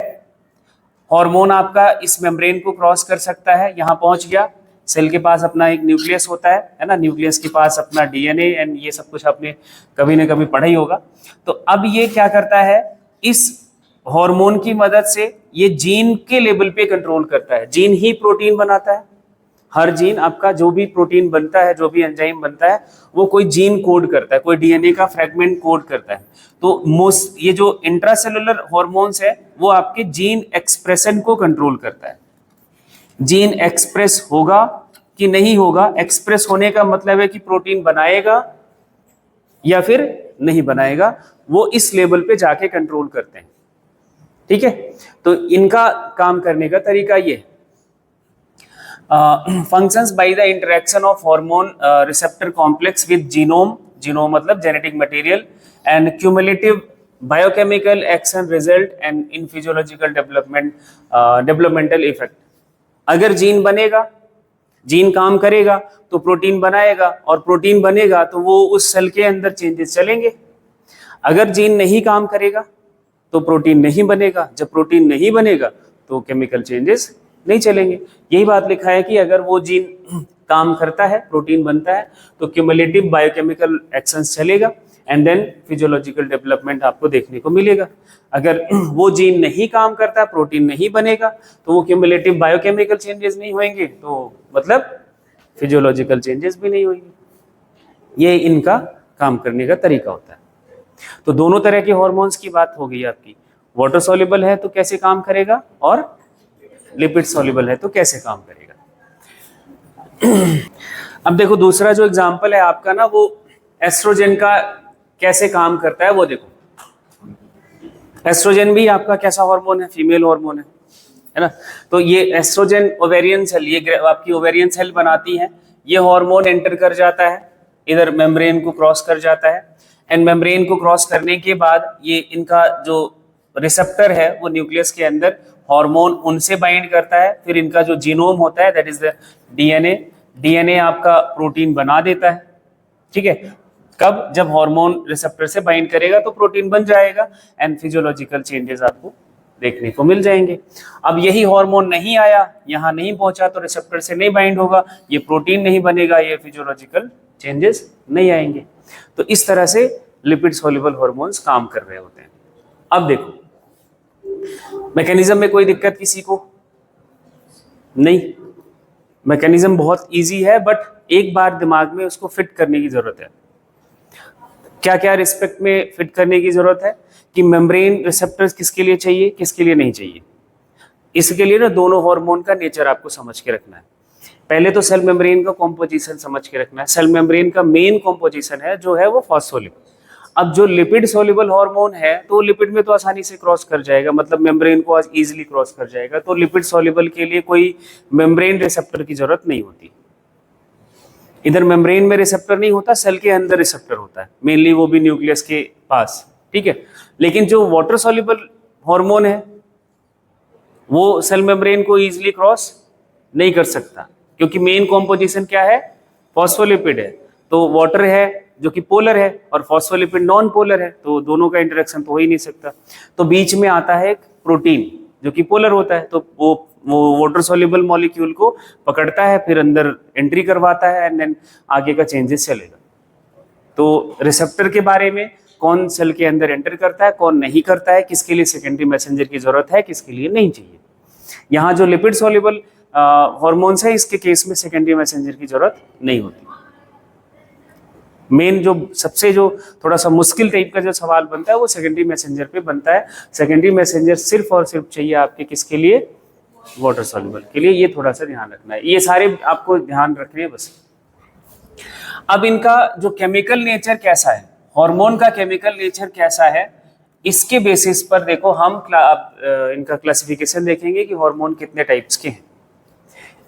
हार्मोन आपका इस मेम्ब्रेन को क्रॉस कर सकता है, यहाँ पहुंच गया, सेल के पास अपना एक न्यूक्लियस होता है ना, न्यूक्लियस के पास अपना डीएनए एंड ये सब कुछ आपने कभी ना कभी पढ़ा ही होगा। तो अब ये क्या करता है, इस हार्मोन की मदद से ये जीन के लेवल पे कंट्रोल करता है। जीन ही प्रोटीन बनाता है। हर जीन आपका जो भी प्रोटीन बनता है, जो भी एंजाइम बनता है, वो कोई जीन कोड करता है, कोई डीएनए का फ्रेगमेंट कोड करता है। तो मोस्ट ये जो इंट्रासेलुलर हार्मोन्स है वो आपके जीन एक्सप्रेशन को कंट्रोल करता है। जीन एक्सप्रेस होगा कि नहीं होगा, एक्सप्रेस होने का मतलब है कि प्रोटीन बनाएगा या फिर नहीं बनाएगा, वो इस लेवल पे जाके कंट्रोल करते हैं। ठीक है, तो इनका काम करने का तरीका ये functions by the interaction of hormone receptor complex with genome, genome मतलब genetic material, and cumulative biochemical action result and in physiological development developmental effect। अगर जीन बनेगा, जीन काम करेगा तो प्रोटीन बनाएगा, और प्रोटीन बनेगा तो वो उस सेल के अंदर चेंजेस चलेंगे। अगर जीन नहीं काम करेगा तो प्रोटीन नहीं बनेगा, जब प्रोटीन नहीं बनेगा तो केमिकल चेंजेस नहीं चलेंगे। यही बात लिखा है कि अगर वो जीन काम करता है, प्रोटीन बनता है, तो क्यूमुलेटिव बायोकेमिकल एक्शंस चलेगा एंड देन फिजियोलॉजिकल डेवलपमेंट आपको देखने को मिलेगा। अगर वो जीन नहीं काम करता, प्रोटीन नहीं बनेगा, तो वो क्यूमुलेटिव बायोकेमिकल चेंजेस नहीं होंगे, तो मतलब फिजियोलॉजिकल चेंजेस भी नहीं होंगे। ये इनका काम करने का तरीका होता है। तो दोनों तरह के हार्मोन्स की बात हो गई आपकी। वाटर सॉल्युबल है तो कैसे काम करेगा, और लिपिड सॉल्युबल है तो कैसे काम करेगा। अब देखो दूसरा जो एग्जांपल है आपका ना, वो एस्ट्रोजन का कैसे काम करता है वो देखो। एस्ट्रोजन भी आपका कैसा हार्मोन है, फीमेल हार्मोन है ना। तो ये एस्ट्रोजन ओवेरियन सेल, ये आपकी ओवेरियन सेल बनाती है। ये हार्मोन एंटर कर जाता है, इधर मेम्ब्रेन को क्रॉस कर जाता है, एंड मेम्ब्रेन को क्रॉस करने के बाद ये इनका जो रिसेप्टर है वो न्यूक्लियस के अंदर हार्मोन उनसे बाइंड करता है। फिर इनका जो जीनोम होता है, that is the DNA, DNA आपका प्रोटीन बना देता है। ठीक है, कब, जब हार्मोन रिसेप्टर से बाइंड करेगा तो प्रोटीन बन जाएगा एंड फिजियोलॉजिकल चेंजेस आपको देखने को मिल जाएंगे। अब यही हार्मोन नहीं आया, यहाँ नहीं पहुंचा, तो रिसेप्टर से नहीं बाइंड होगा, ये प्रोटीन नहीं बनेगा, ये फिजियोलॉजिकल चेंजेस नहीं आएंगे। तो इस तरह से लिपिड सॉल्युबल हार्मोन्स काम कर रहे होते हैं। अब देखो मैकेनिज्म में कोई दिक्कत किसी को नहीं, मैकेनिज्म बहुत इजी है, बट एक बार दिमाग में उसको फिट करने की जरूरत है। क्या क्या रिस्पेक्ट में फिट करने की जरूरत है कि मेम्ब्रेन रिसेप्टर्स किसके लिए चाहिए, किसके लिए नहीं चाहिए। इसके लिए ना दोनों हार्मोन का नेचर आपको समझ के रखना है। पहले तो सेल मेम्ब्रेन का कॉम्पोजिशन समझ के रखना है। सेल मेम्ब्रेन का मेन कॉम्पोजिशन है जो है वो फॉस्फोलिपिड। अब जो लिपिड सोल्यूबल हार्मोन है तो लिपिड में तो आसानी से क्रॉस कर जाएगा, मतलब मेम्ब्रेन को आज इजीली क्रॉस कर जाएगा। तो लिपिड सोल्यूबल के लिए कोई मेम्ब्रेन रिसेप्टर की जरूरत नहीं होती। इधर मेम्ब्रेन में रिसेप्टर नहीं होता, सेल के अंदर रिसेप्टर होता है, मेनली वो भी न्यूक्लियस के पास। ठीक है, लेकिन जो वाटर सोल्यूबल हार्मोन है वो सेल मेम्ब्रेन को इजीली क्रॉस नहीं कर सकता, क्योंकि मेन कॉम्पोजिशन क्या है, फॉस्फोलिपिड है। तो वाटर है जो कि पोलर है और फॉस्फोलिपिड नॉन पोलर है, तो दोनों का इंटरेक्शन तो हो ही नहीं सकता। तो बीच में आता है एक प्रोटीन जो कि पोलर होता है, तो वो वाटर सॉल्युबल मॉलिक्यूल को पकड़ता है, फिर अंदर एंट्री करवाता है एंड देन आगे का चेंजेस चलेगा। तो रिसेप्टर के बारे में, कौन सेल के अंदर एंटर करता है, कौन नहीं करता है, किसके लिए सेकेंडरी मैसेंजर की जरूरत है, किसके लिए नहीं चाहिए। यहाँ जो लिपिड सॉल्युबल हार्मोन्स है, इसके केस में सेकेंडरी मैसेंजर की जरूरत नहीं होती। मेन जो सबसे जो थोड़ा सा मुश्किल टाइप का जो सवाल बनता है वो सेकेंडरी मैसेंजर पे बनता है। सेकेंडरी मैसेंजर सिर्फ और सिर्फ चाहिए आपके किसके लिए, वाटर सॉल्युबल के लिए। ये थोड़ा सा ध्यान रखना है, ये सारे आपको ध्यान रखने हैं बस। अब इनका जो केमिकल नेचर कैसा है, हार्मोन का केमिकल नेचर कैसा है, इसके बेसिस पर देखो हम इनका क्लासिफिकेशन देखेंगे कि हार्मोन कितने टाइप्स के हैं।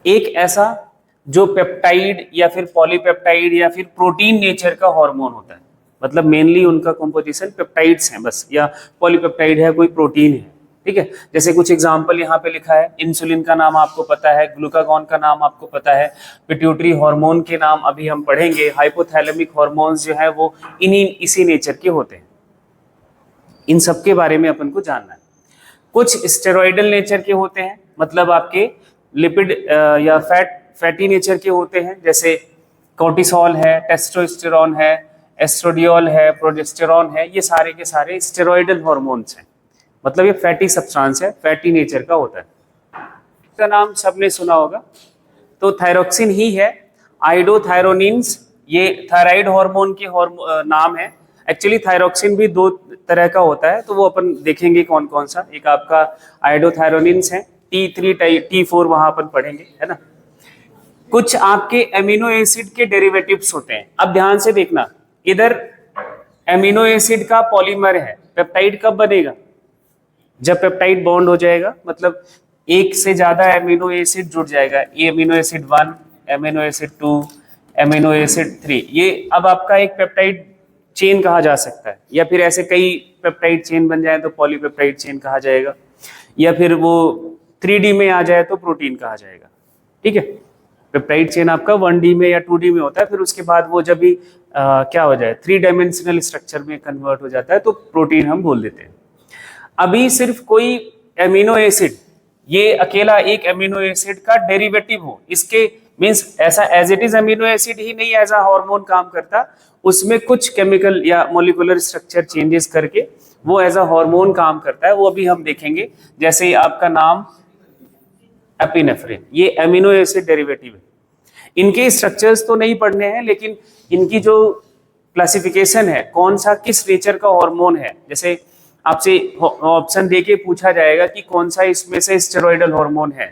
एक ऐसा जो पेप्टाइड या फिर पॉलीपेप्टाइड या फिर प्रोटीन नेचर का हार्मोन होता है, मतलब मेनली उनका कंपोजिशन पेप्टाइड्स हैं बस, या पॉलीपेप्टाइड है, कोई प्रोटीन है। ठीक है, जैसे कुछ एग्जांपल यहाँ पे लिखा है, इंसुलिन का नाम आपको पता है, ग्लूकागॉन का नाम आपको पता है, पिट्यूटरी हार्मोन के नाम अभी हम पढ़ेंगे, हाइपोथैलेमिक हार्मोन्स जो है वो इसी नेचर के होते हैं। इन सब के बारे में अपन को जानना है। कुछ स्टेरॉइडल नेचर के होते हैं, मतलब आपके लिपिड या फैटी नेचर के होते हैं, जैसे कोर्टिसोल है, टेस्टोस्टेरोन है, एस्ट्रोडियोल है, प्रोजेस्टेरॉन है, ये सारे के सारे स्टेरॉइडल हार्मोन्स हैं। मतलब ये फैटी सब्सटेंस है, फैटी नेचर का होता है। इसका नाम सबने सुना होगा, तो थायरोक्सिन ही है। आइडोथायरोनिन्स ये थायराइड हार्मोन के नाम है। एक्चुअली थायरोक्सिन भी दो तरह का होता है, तो वो अपन देखेंगे कौन कौन सा। एक आपका आइडोथायरोनिन्स है, T3 T4 वहां अपन पढ़ेंगे, है ना। कुछ आपके एमिनो एसिड के डेरिवेटिव्स होते हैं। अब ध्यान से देखना, इधर एमिनो एसिड का पॉलीमर है, पेप्टाइड कब बनेगा? जब पेप्टाइड बॉन्ड हो जाएगा, मतलब एक से ज्यादा एमिनो एसिड जुड़ जाएगा। Amino acid 1, amino acid 2, amino acid 3, ये अब आपका एक पेप्टाइड चेन कहा जा सकता है। या फिर ऐसे कई पेप्टाइड चेन बन जाए तो पॉलीपेप्टाइड चेन कहा जाएगा, या फिर वो 3D में आ जाए तो प्रोटीन कहा जाएगा। ठीक है, पेप्टाइड चेन आपका 1D में या 2D में होता है, फिर उसके बाद वो जब भी क्या हो जाए 3 डायमेंशनल स्ट्रक्चर में कन्वर्ट हो जाता है तो प्रोटीन हम बोल देते हैं। अभी सिर्फ कोई एमिनो एसिड, ये अकेला एक एमिनो एसिड का डेरिवेटिव हो, इसके मींस ऐसा as it is amino acid ही नहीं एज अ हार्मोन काम करता, उसमें कुछ केमिकल या मॉलिक्यूलर स्ट्रक्चर चेंजेस करके वो एज अ हार्मोन काम करता है। वो अभी हम देखेंगे। जैसे आपका नाम एपिनेफ्रिन, ये एमिनो एसिड डेरिवेटिव है। इनके स्ट्रक्चर्स तो नहीं पढ़ने हैं, लेकिन इनकी जो क्लासिफिकेशन है, कौन सा किस नेचर का हार्मोन है, जैसे आपसे ऑप्शन देके पूछा जाएगा कि कौन सा इसमें से स्टेरॉइडल हार्मोन है,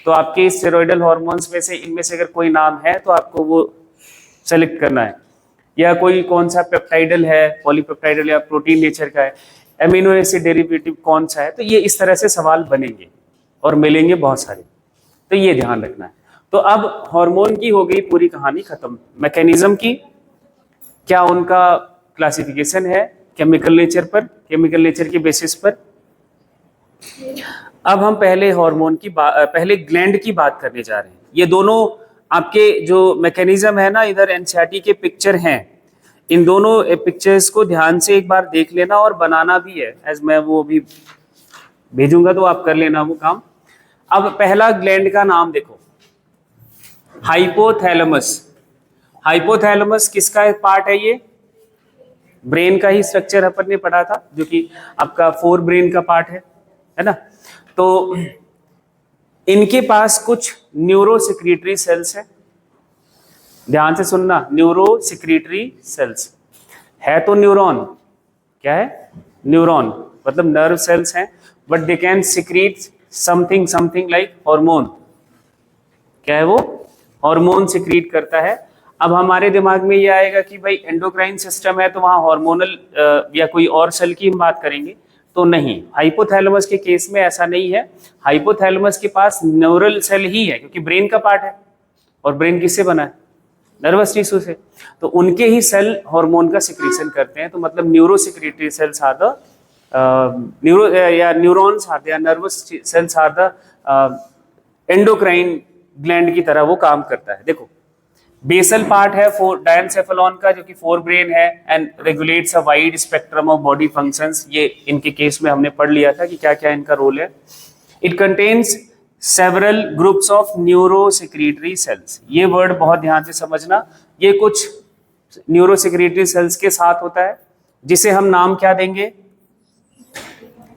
तो आपके स्टेरॉइडल हार्मोन्स में से इनमें से अगर कोई नाम है तो आपको वो सेलेक्ट करना है। या कोई कौन सा पेप्टाइडल है, पॉलीपेप्टाइडल या प्रोटीन नेचर का है, एमिनो एसिड डेरिवेटिव कौन सा है। तो ये इस तरह से सवाल बनेंगे और मिलेंगे बहुत सारे, तो ये ध्यान रखना है। तो अब हार्मोन की हो गई पूरी कहानी खत्म। मैकेनिज्म की क्या उनका क्लासिफिकेशन है केमिकल नेचर पर, केमिकल नेचर के बेसिस पर। अब हम पहले हार्मोन की पहले ग्लैंड की बात करने जा रहे हैं। ये दोनों आपके जो मैकेनिज्म है ना, इधर एनसीईआरटी के पिक्चर हैं, इन दोनों पिक्चर्स को ध्यान से एक बार देख लेना और बनाना भी है, एज मैं वो भी भेजूंगा तो आप कर लेना वो काम। अब पहला ग्लैंड का नाम देखो, हाइपोथैलेमस। हाइपोथैलेमस किसका पार्ट है? ये ब्रेन का ही स्ट्रक्चर अपन ने पढ़ा था, जो कि आपका फोर ब्रेन का पार्ट है ना। तो इनके पास कुछ न्यूरोसेक्रेटरी सेल्स है। ध्यान से सुनना, न्यूरोसेक्रेटरी सेल्स है तो न्यूरॉन, क्या है? न्यूरॉन मतलब नर्व सेल्स हैं, but they can secrete something like hormone. क्या है वो? हार्मोन सिक्रीट करता है। अब हमारे दिमाग में ये आएगा कि भाई एंडोक्राइन सिस्टम है तो वहां हार्मोनल या कोई और सेल की हम बात करेंगे, तो नहीं, हाइपोथैलेमस के केस में ऐसा नहीं है। हाइपोथैलेमस के पास न्यूरल सेल ही है, क्योंकि ब्रेन का पार्ट है, और ब्रेन किससे बना है? नर्वस टिश्यू से। तो उनके ही सेल हार्मोन का सिक्रीशन करते हैं। तो मतलब neurosecretory cells are the neurons are the nervous cells are the endocrine gland की तरह वो काम करता है। देखो, बेसल पार्ट है डायनसेफेलॉन का, जो कि फोर ब्रेन है and regulates a wide spectrum of body functions. ये इनके केस में हमने पढ़ लिया था कि क्या क्या इनका रोल है। It contains several groups of neurosecretory cells. ये वर्ड बहुत ध्यान से समझना, ये कुछ न्यूरोसेक्रेटरी सेल्स के साथ होता है, जिसे हम नाम क्या देंगे?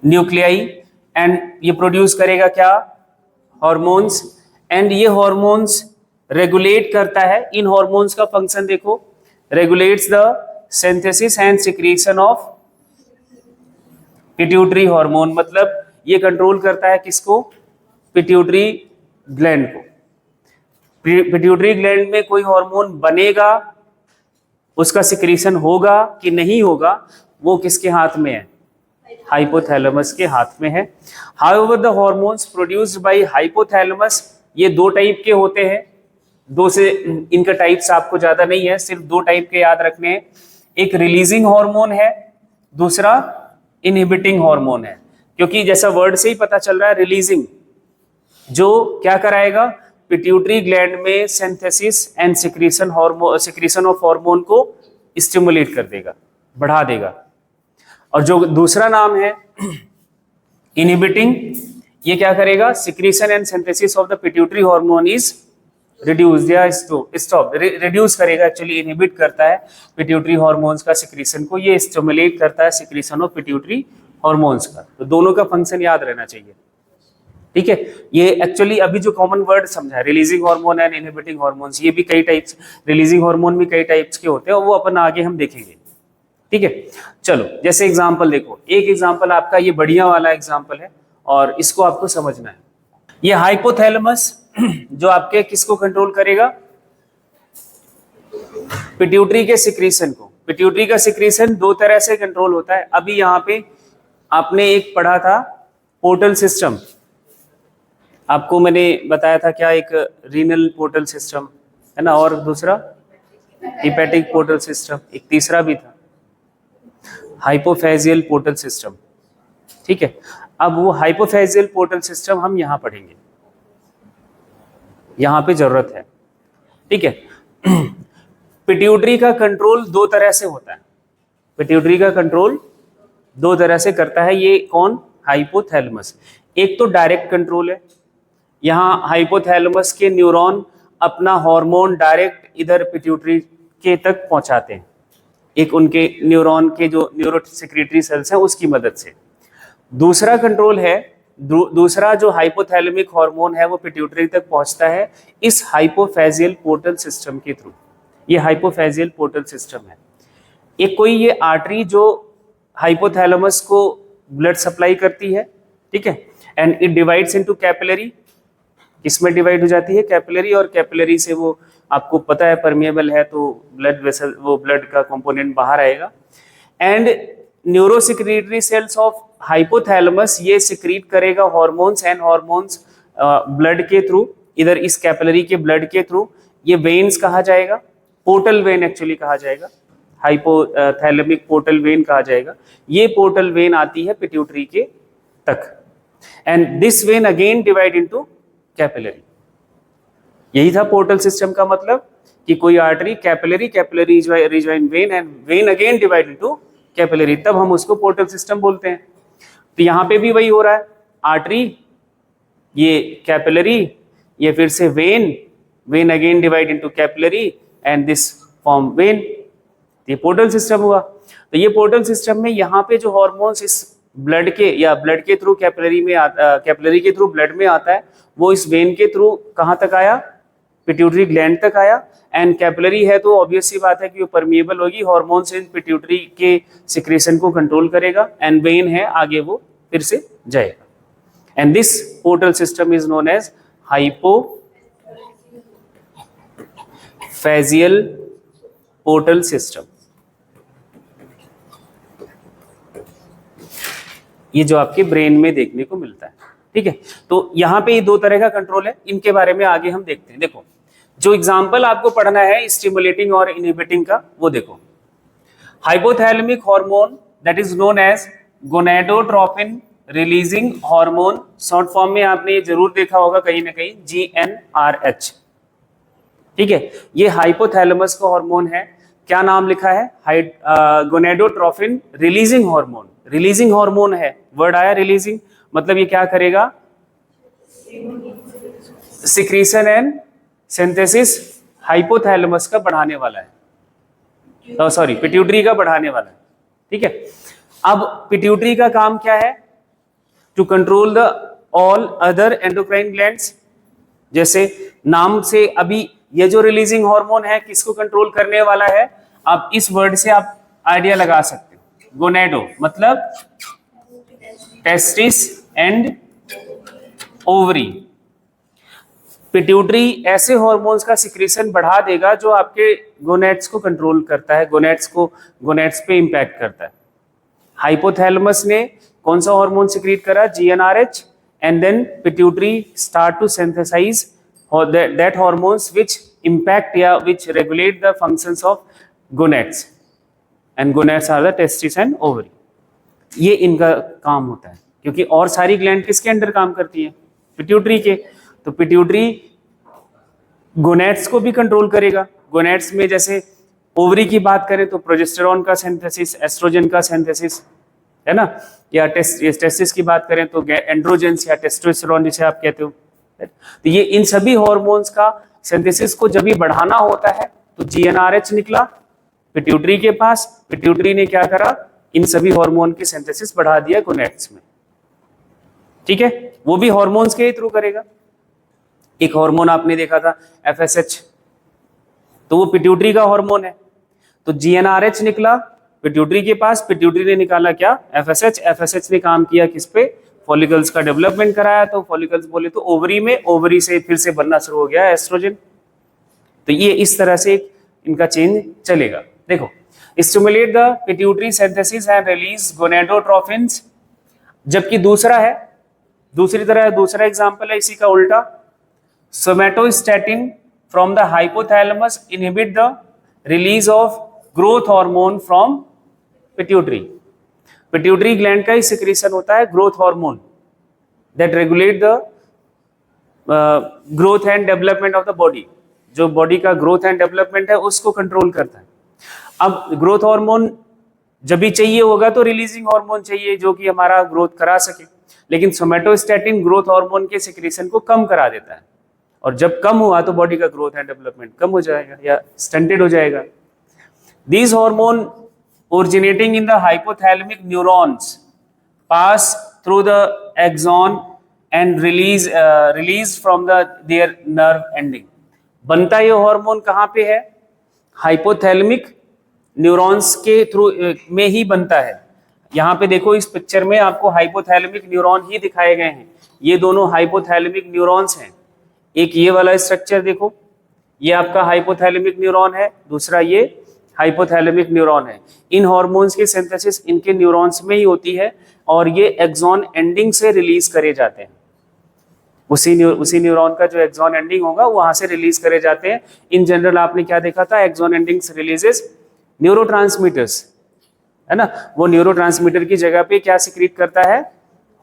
न्यूक्लियाई। एंड ये प्रोड्यूस करेगा क्या? हॉर्मोन्स। एंड ये हॉर्मोन्स रेगुलेट करता है। इन हॉर्मोन्स का फंक्शन देखो, regulates the synthesis and secretion of pituitary hormone. मतलब ये कंट्रोल करता है किसको? पिट्यूटरी ग्लैंड को। पिट्यूटरी ग्लैंड में कोई हार्मोन बनेगा, उसका सिक्रीशन होगा कि नहीं होगा, वो किसके हाथ में है? हाइपोथैलेमस के हाथ में है। However the hormones produced by hypothalamus, ये दो टाइप के होते हैं। दो से इनका टाइप्स आपको ज्यादा नहीं है, सिर्फ दो टाइप के याद रखने हैं। एक रिलीजिंग हार्मोन है, दूसरा इनहिबिटिंग हार्मोन है। क्योंकि जैसा वर्ड से ही पता चल रहा है, रिलीजिंग जो क्या कराएगा? पिट्यूटरी ग्लैंड में synthesis and secretion of hormone को स्टिमुलेट कर देगा, बढ़ा देगा। और जो दूसरा नाम है इनहिबिटिंग, ये क्या करेगा? Secretion and synthesis of the pituitary hormone is reduce या स्टॉप, रिड्यूस करेगा, एक्चुअली इनहिबिट करता है पिट्यूटरी हार्मोन्स का सिक्रीशन को। ये स्टिमुलेट करता है सिक्रीशन ऑफ पिट्यूटरी हॉर्मोन्स का। तो दोनों का फंक्शन याद रहना चाहिए, ठीक है। ये एक्चुअली अभी जो कॉमन वर्ड समझा है, releasing hormone and inhibiting hormones, ये भी कई टाइप्स, रिलीजिंग हार्मोन भी कई टाइप्स के होते हैं, और वो अपन आगे हम देखेंगे, ठीक है। चलो जैसे एग्जांपल देखो, एक एग्जांपल आपका ये बढ़िया वाला एग्जांपल है और इसको आपको समझना है। ये हाइपोथैलेमस जो आपके किसको कंट्रोल करेगा, पिट्यूटरी के सिक्रीशन को। पिट्यूटरी का सिक्रीशन दो तरह से कंट्रोल होता है। अभी यहाँ पे आपने एक पढ़ा था पोर्टल सिस्टम, आपको मैंने बताया था क्या, एक रीनल पोर्टल सिस्टम है ना, और दूसरा हिपैटिक पोर्टल सिस्टम, एक तीसरा भी था हाइपोफेजियल पोर्टल सिस्टम, ठीक है। अब वो हाइपोफेजियल पोर्टल सिस्टम हम यहां पढ़ेंगे, यहां पे जरूरत है, ठीक है। पिट्यूटरी का कंट्रोल दो तरह से होता है, पिट्यूटरी का कंट्रोल दो तरह से करता है ये कौन, हाइपोथैलेमस। एक तो डायरेक्ट कंट्रोल है, यहाँ हाइपोथैलेमस के न्यूरॉन अपना हार्मोन डायरेक्ट इधर पिट्यूटरी के तक पहुंचाते हैं, एक उनके न्यूरॉन के जो न्यूरोसेक्रेटरी सेल्स हैं उसकी मदद से। दूसरा कंट्रोल है, दूसरा जो हाइपोथैलेमिक हार्मोन है वो पिट्यूटरी तक पहुंचता है इस हाइपोफेजियल पोर्टल सिस्टम के थ्रू। ये हाइपोफेजियल पोर्टल सिस्टम है। एक कोई ये आर्टरी जो हाइपोथैलेमस को ब्लड सप्लाई करती है, ठीक है, and it divides into capillary. किसमें डिवाइड हो जाती है, कैपिलरी, और कैपिलरी से वो आपको पता है परमिएबल है तो ब्लड वेसल, वो ब्लड का कंपोनेंट बाहर आएगा। And neurosecretory cells of hypothalamus ये सिक्रीट करेगा हार्मोन्स एंड हार्मोन्स ब्लड के थ्रू, इधर इस कैपिलरी के ब्लड के थ्रू। ये वेन्स कहा जाएगा, पोर्टल वेन एक्चुअली कहा जाएगा, हाइपोथैलेमिक पोर्टल वेन कहा जाएगा। ये पोर्टल वेन आती है पिट्यूटरी के तक, and this when again divide into capillary. यही था पोर्टल सिस्टम का मतलब, कि कोई artery capillary, capillary rejoin when, and when again divide into capillary, तब हम उसको पोर्टल सिस्टम बोलते हैं। तो यहाँ पे भी वही हो रहा है, आर्टरी, ये कैपिलरी, ये फिर से when, when again divide into capillary, and this form when. ये पोर्टल सिस्टम हुआ। तो ये पोर्टल सिस्टम में यहाँ पे जो हार्मोन्स इस ब्लड के या ब्लड के थ्रू कैपिलरी में कैपिलरी के थ्रू ब्लड में आता है, वो इस वेन के थ्रू कहाँ तक आया, पिट्यूटरी ग्लैंड तक आया। एंड कैपिलरी है तो ऑब्वियस सी बात है कि वो परमिएबल होगी, हार्मोन्स इन पिट्यूटरी के सिक्रेशन को कंट्रोल करेगा, एंड वेन है आगे वो फिर से जाएगा। And this portal system is known as hypophyseal portal system. ये जो आपके ब्रेन में देखने को मिलता है, ठीक है। तो यहाँ पे ये दो तरह का कंट्रोल है, इनके बारे में आगे हम देखते हैं। देखो जो एग्जाम्पल आपको पढ़ना है स्टिमुलेटिंग और इनहिबिटिंग का, वो देखो, hypothalamic hormone that is known as gonadotropin releasing hormone, short form में आपने ये जरूर देखा होगा कहीं ना कहीं, GnRH, ठीक है। ये हाइपोथैलेमस का हार्मोन है। क्या नाम लिखा है, gonadotropin releasing hormone. Releasing hormone है, वर्ड आया रिलीजिंग, मतलब ये क्या करेगा, सिक्रीशन एंड सिंथेसिस हाइपोथैलेमस का बढ़ाने वाला है, सॉरी पिट्यूटरी का बढ़ाने वाला है, ठीक है। अब पिट्यूटरी का काम क्या है, to control the all other endocrine glands. जैसे नाम से अभी ये जो रिलीजिंग हार्मोन है किसको कंट्रोल करने वाला है, आप इस वर्ड से आप आइडिया लगा सकते हो। गोनेडो मतलब टेस्टिस एंड ओवरी। पिट्यूटरी ऐसे हार्मोन्स का सिक्रीशन बढ़ा देगा जो आपके गोनेट्स को कंट्रोल करता है, गोनेट्स पे इंपैक्ट करता है। हाइपोथैलेमस ने कौन सा हार्मोन सिक्रीट करा, GnRH, and then pituitary start to synthesise that hormones which impact या which regulate the functions of gonads, and gonads are the testis and ovary। ये इनका काम होता है, क्योंकि और सारी ग्लैंड किसके अंडर काम करती है, पिट्यूटरी के। तो पिट्यूटरी गोनेड्स को भी कंट्रोल करेगा। गोनेड्स में जैसे ओवरी की बात करें तो प्रोजेस्टेरॉन का सिंथेसिस, एस्ट्रोजन का सिंथेसिस, है ना, या टेस्टिस की बात करें तो एंड्रोजेंस या टेस्टोस्टेरोन जिसे आप कहते हो। तो ये इन सभी हार्मोन्स का सिंथेसिस को जब भी बढ़ाना होता है तो GnRH निकला पिट्यूटरी के पास। पिट्यूटरी ने क्या करा, इन सभी हार्मोन की सिंथेसिस बढ़ा दिया गोनेड्स में, ठीक है। वो भी हार्मोन्स के थ्रू करेगा। एक हार्मोन आपने देखा था FSH, तो वो पिट्यूटरी का हार्मोन है। तो GnRH निकला पिट्यूटरी के पास, पिट्यूटरी ने निकाला क्या, FSH। FSH ने काम किया किस पे, फॉलिकल्स का डेवलपमेंट कराया। तो फॉलिकल्स बोले तो ओवरी में, ओवरी से फिर से बनना शुरू हो गया एस्ट्रोजन। तो ये इस तरह से इनका चेंज चलेगा। देखो, stimulate the pituitary synthesis and release gonadotrophins. जबकि दूसरा है, दूसरा एग्जांपल है इसी का उल्टा, somatostatin from the hypothalamus inhibit the release of growth hormone from pituitary. Pituitary gland का ही सिक्रीशन होता है growth hormone that regulate the growth and development of the body. जो बॉडी का ग्रोथ एंड डेवलपमेंट है उसको कंट्रोल करता है। अब ग्रोथ हार्मोन जब भी चाहिए होगा तो रिलीजिंग हार्मोन चाहिए जो कि हमारा ग्रोथ करा सके, लेकिन सोमैटोस्टैटिन ग्रोथ हार्मोन के सिक्रीशन को कम करा देता है, और जब कम हुआ तो बॉडी का ग्रोथ एंड डेवलपमेंट कम हो जाएगा या स्टंटेड हो जाएगा। These hormone originating in the hypothalamic neurons pass through the axon and release from their nerve ending। बनता ये हार्मोन कहाँ पे है, हाइपोथैलेमिक न्यूरॉन्स के थ्रू में ही बनता है। यहाँ पे देखो इस पिक्चर में आपको हाइपोथैलेमिक न्यूरॉन ही दिखाए गए हैं। ये दोनों हाइपोथैलेमिक न्यूरॉन्स हैं। एक ये वाला स्ट्रक्चर देखो, ये आपका हाइपोथैलेमिक न्यूरॉन है, दूसरा ये हाइपोथैलेमिक न्यूरॉन है। इन हार्मोन्स की सिंथेसिस इनके न्यूरॉन्स में ही होती है और ये एक्सॉन एंडिंग से रिलीज करे जाते हैं। उसी न्यूरॉन का जो एक्सॉन एंडिंग होगा वहां से रिलीज करे जाते हैं। इन जनरल आपने क्या देखा था, एक्सॉन एंडिंग रिलीजेस न्यूरोट्रांसमीटर्स, है ना। वो न्यूरोट्रांसमीटर की जगह पे क्या सिक्रीट करता है,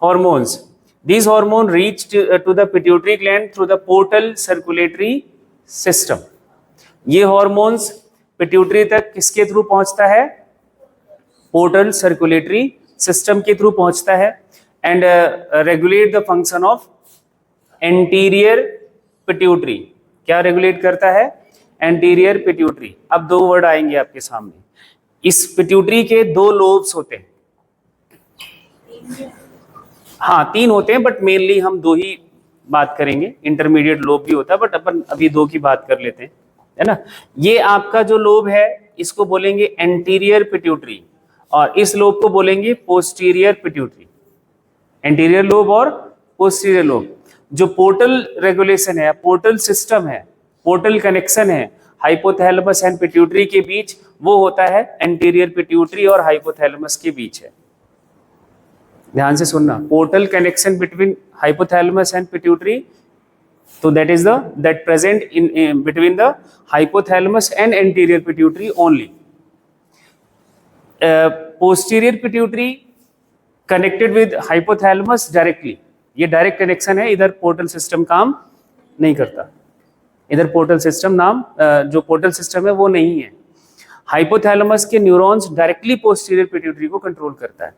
hormones. These hormone reach to the pituitary gland through the portal circulatory system. ये हार्मोन्स पिट्यूटरी तक किसके थ्रू पहुंचता है, पोर्टल सर्कुलेटरी सिस्टम के थ्रू पहुंचता है, and regulate the function of anterior pituitary. क्या रेगुलेट करता है, एंटीरियर पिट्यूटरी। अब दो वर्ड आएंगे आपके सामने। इस पिट्यूटरी के दो लोब्स होते हैं, हाँ 3 होते हैं, बट मेनली हम 2 ही बात करेंगे। इंटरमीडिएट लोब भी होता है, बट अपन अभी 2 की बात कर लेते हैं, है ना। ये आपका जो लोब है इसको बोलेंगे एंटीरियर पिट्यूटरी, और इस लोब को बोलेंगे पोस्टीरियर पिट्यूटरी। एंटीरियर लोब और पोस्टीरियर लोब। जो पोर्टल रेगुलेशन है, पोर्टल सिस्टम है, पोर्टल कनेक्शन है हाइपोथैलेमस एंड पिट्यूटरी के बीच, वो होता है एंटीरियर पिट्यूटरी और हाइपोथैलेमस के बीच है। ध्यान से सुनना, portal connection between hypothalamus and pituitary, so that is that present in between the hypothalamus and anterior pituitary only। posterior pituitary connected with hypothalamus directly। ये डायरेक्ट कनेक्शन है, इधर पोर्टल सिस्टम काम नहीं करता, इधर पोर्टल सिस्टम जो portal system है वो नहीं है। हाइपोथैलेमस के न्यूरॉन्स डायरेक्टली पोस्टीरियर पिट्यूटरी को कंट्रोल करता है,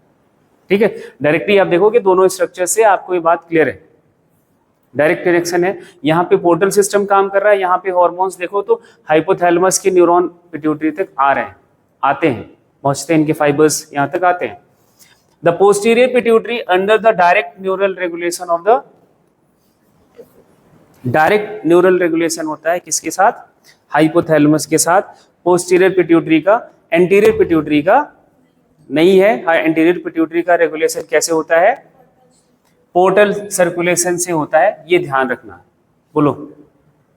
ठीक है। डायरेक्टली आप देखोगे दोनों स्ट्रक्चर से आपको ये बात क्लियर है, डायरेक्ट कनेक्शन है। यहाँ पे पोर्टल सिस्टम काम कर रहा है, यहाँ पे हार्मोन्स देखो तो हाइपोथैलेमस के न्यूरॉन पिट्यूटरी तक आते हैं, पहुंचते हैं, इनके फाइबर्स यहाँ तक आते हैं। The posterior pituitary under the direct neural regulation of the, direct neural regulation होता है किसके साथ, हाइपोथैलेमस के साथ। पोस्टीरियर पिट्यूटरी का, एंटीरियर पिट्यूटरी का नहीं है। एंटीरियर पिट्यूटरी का रेगुलेशन कैसे होता है, पोर्टल सर्कुलेशन से होता है, ये ध्यान रखना। बोलो,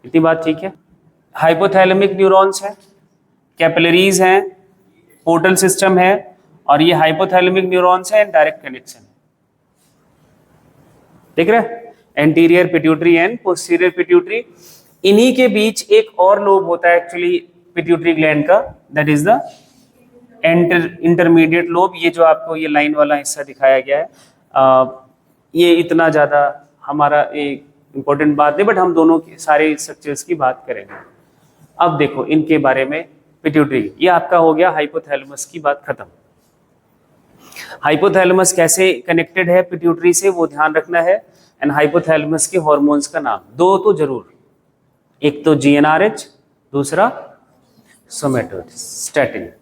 इतनी बात ठीक है। हाइपोथैलेमिक न्यूरॉन्स हैं, कैपिलरीज हैं, पोर्टल सिस्टम है, और ये हाइपोथैलेमिक न्यूरॉन्स हैं, डायरेक्ट कनेक्शन है। देख रहे, anterior pituitary and posterior pituitary. इन्हीं के बीच एक और लोब होता है एक्चुअली पिट्यूटरी ग्लैंड का, that is the intermediate lobe. ये जो आपको ये लाइन वाला हिस्सा दिखाया गया है, ये इतना ज़्यादा हमारा एक इम्पोर्टेंट बात है, बट हम दोनों के सारे स्ट्रक्चर्स की बात करेंगे। अब देखो इनके बारे में, पिट्यूटरी, ये आपका हो गया हाइपोथैलेमस की बात खत्म। हाइपोथैलेमस कैसे कनेक्टेड है पिट्यूटरी से वो ध्यान रखना है, एंड हाइपोथैलेमस के हार्मोन्स का नाम 2 तो जरूर, एक तो GnRH, दूसरा सोमैटोस्टैटिन।